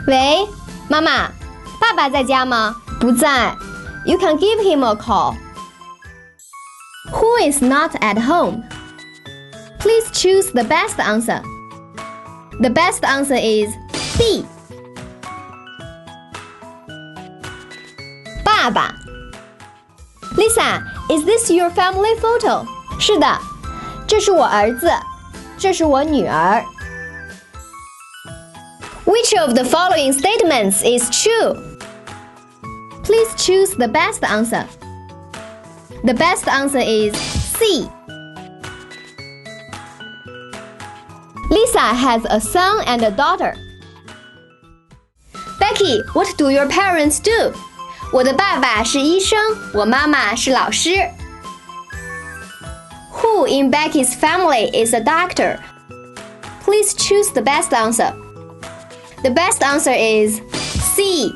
喂，妈妈，爸爸在家吗？不在。You can give him a call. Who is not at home? Please choose the best answer. The best answer is B. 爸爸。Lisa, is this your family photo? 是的，这是我儿子，这是我女儿。Which of the following statements is true? Please choose the best answer. The best answer is C. Lisa has a son and a daughter. Becky, what do your parents do? 我的爸爸是医生，我妈妈是老师。Who in Becky's family is a doctor? Please choose the best answer. The best answer is C.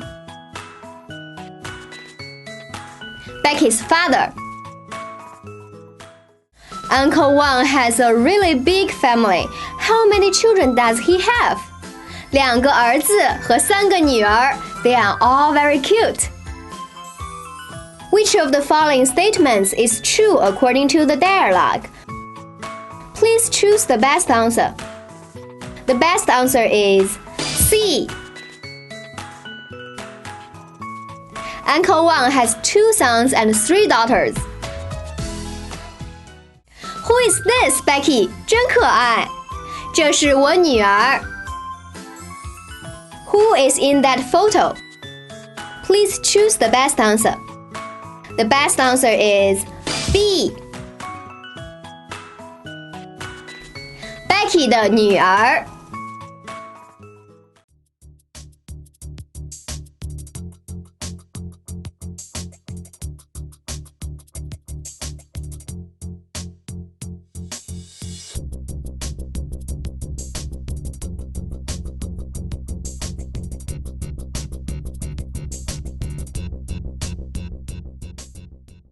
Becky's father. Uncle Wang has a really big family. How many children does he have? 2个儿子和3个女儿。They are all very cute. Which of the following statements is true according to the dialogue? Please choose the best answer. The best answer is C. Uncle Wang has 2 sons and 3 daughters. Who is this, Becky? 真可爱。这是我女儿。Who is in that photo? Please choose the best answer. The best answer is B. Becky 的女儿。